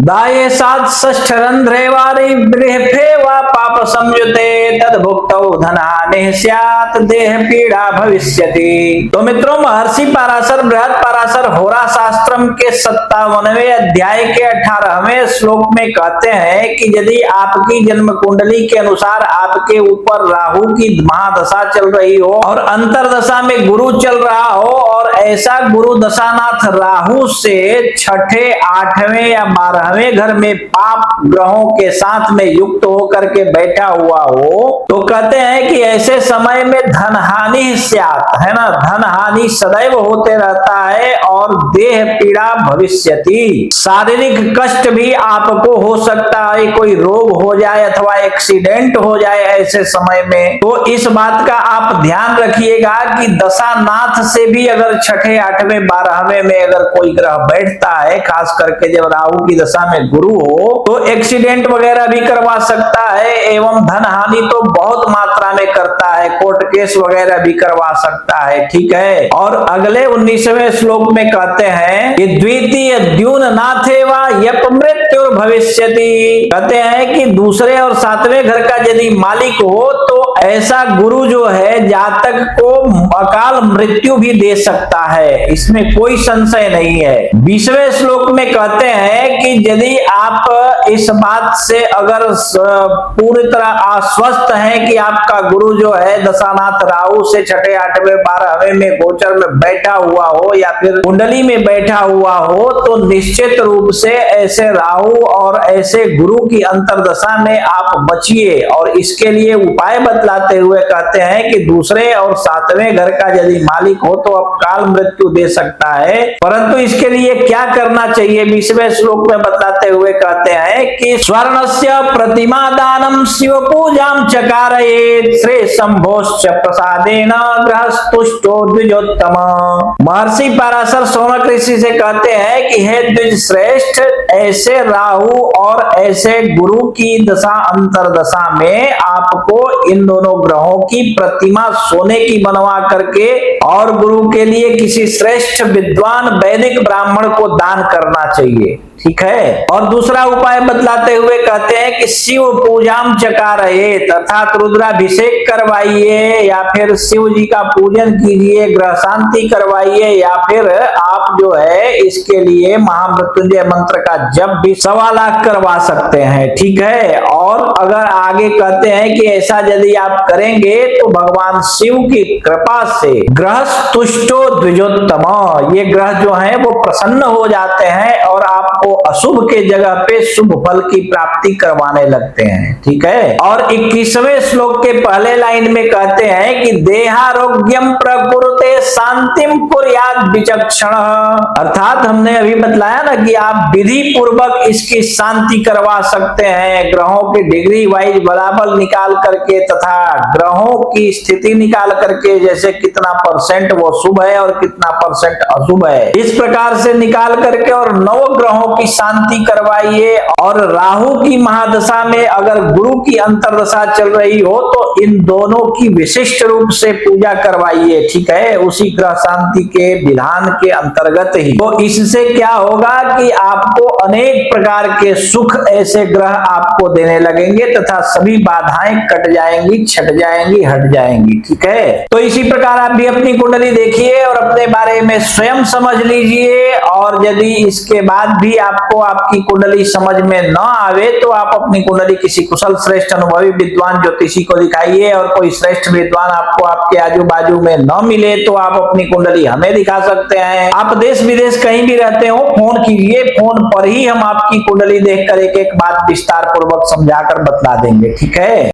दाये सात षष्ठरंध्रेवारी बृहफे वा पाप संयुते तद्भुक्तौ धनहानिः स्यात् देह पीड़ा भविष्यति। तो मित्रों, महर्षि पराशर बृहद पराशर होरा शास्त्रम के 57वें अध्याय के 18वें श्लोक में कहते हैं कि यदि आपकी जन्म कुंडली के अनुसार आपके ऊपर राहु की महादशा चल रही हो और अंतरदशा में गुरु चल रहा हो और ऐसा गुरु दशानाथ राहु से छठे, आठवें या 12वें घर में पाप ग्रहों के साथ में युक्त होकर के बैठा हुआ हो, तो कहते हैं कि ऐसे समय में धन हानि स्यात्, है ना, धन हानि सदैव होते रहता है और देह पीड़ा भविष्यति, शारीरिक कष्ट भी आपको हो सकता है, कोई रोग हो जाए अथवा एक्सीडेंट हो जाए ऐसे समय में। तो इस बात का आप ध्यान रखिएगा कि दशानाथ से भी अगर छठे, आठवें, 12वें में अगर कोई ग्रह बैठता है, खास करके जब राहु की दशा में गुरु हो, तो एक्सीडेंट वगैरह भी करवा सकता है एवं धन हानि तो बहुत मात्रा में करता है, कोर्ट केस वगैरह भी करवा सकता है। ठीक है। और अगले 19वें श्लोक में कहते हैं कि द्वितीय द्यून नाथेवा यप मृत्यु भविष्यति, कहते हैं कि दूसरे और 7वें घर का यदि मालिक हो तो ऐसा गुरु जो है जातक को अकाल मृत्यु भी दे सकता है, इसमें कोई संशय नहीं है। 20वें श्लोक में कहते हैं कि यदि आप इस बात से अगर पूरी तरह आश्वस्त हैं कि आपका गुरु जो है दशानाथ राहु से छठे, आठवें, 12वें में गोचर में बैठा हुआ हो या फिर कुंडली में बैठा हुआ हो, तो निश्चित रूप से ऐसे राहु और ऐसे गुरु की अंतरदशा में आप बचिए। और इसके लिए उपाय बतलाते हुए कहते हैं कि दूसरे और 7वें घर का यदि मालिक हो तो अकाल मृत्यु दे सकता है, परंतु इसके लिए क्या करना चाहिए 20वें श्लोक में बतलाते हुए कहते हैं कि स्वर्णस्य प्रतिमा दानम शिव पूजाम चकारयेत् श्री शंभोश्च प्रसादेन ग्रहस्तुष्टो द्विजोत्तम। महर्षि पराशर सोनक ऋषि से कहते हैं कि हे द्विज श्रेष्ठ, ऐसे राहु और ऐसे गुरु की दशा अंतरदशा में आपको इन दोनों ग्रहों की प्रतिमा सोने की बनवा करके और गुरु के लिए किसी श्रेष्ठ विद्वान वैदिक ब्राह्मण को दान करना चाहिए। ठीक है। और दूसरा उपाय बतलाते हुए कहते हैं कि शिव पूजाम चकारयेत्, अर्थात रुद्राभिषेक करवाइए या फिर शिव जी का पूजन कीजिए, ग्रह शांति करवाइए या फिर आप जो है इसके लिए महामृत्युंजय मंत्र का जप भी 1.25 लाख करवा सकते हैं। ठीक है। और अगर आगे कहते हैं कि ऐसा यदि आप करेंगे तो भगवान शिव की कृपा से ग्रह तुष्टो द्विजोत्तम, ये ग्रह जो है वो प्रसन्न हो जाते हैं और आपको अशुभ के जगह पे शुभ फल की प्राप्ति करवाने लगते हैं। ठीक है। और 21वें श्लोक के पहले लाइन में कहते हैं कि देहारोग्यम प्रकुरुते शांतिम कुर्यात् विचक्षण, अर्थात हमने अभी बतलाया ना कि आप विधि पूर्वक इसकी शांति करवा सकते हैं, ग्रहों की डिग्री वाइज बराबर निकाल करके तथा ग्रहों की स्थिति निकाल करके, जैसे कितना % वो शुभ है और कितना % अशुभ है, इस प्रकार से निकाल करके और 9 ग्रहों की शांति करवाइए। और राहु की महादशा में अगर गुरु की अंतरदशा चल रही हो तो इन दोनों की विशिष्ट रूप से पूजा करवाइए। ठीक है। उसी ग्रह शांति के विधान के अंतर्गत ही। तो इससे क्या होगा कि आपको अनेक प्रकार के सुख ऐसे ग्रह आपको देने लगेंगे तथा सभी बाधाएं कट जाएंगी, छट जाएंगी, हट जाएंगी। ठीक है। तो इसी प्रकार आप भी अपनी कुंडली देखिए और अपने बारे में स्वयं समझ लीजिए। और यदि इसके बाद भी आपको आपकी कुंडली समझ में न आवे तो आप अपनी कुंडली किसी कुशल श्रेष्ठ अनुभवी विद्वान ज्योतिषी को दिखाइए। और कोई श्रेष्ठ विद्वान आपको आपके आजू बाजू में न मिले तो आप अपनी कुंडली हमें दिखा सकते हैं। आप देश विदेश कहीं भी रहते हो, फोन कीजिए, फोन पर ही हम आपकी कुंडली देखकर एक एक बात विस्तार पूर्वक समझाकर बतला देंगे। ठीक है।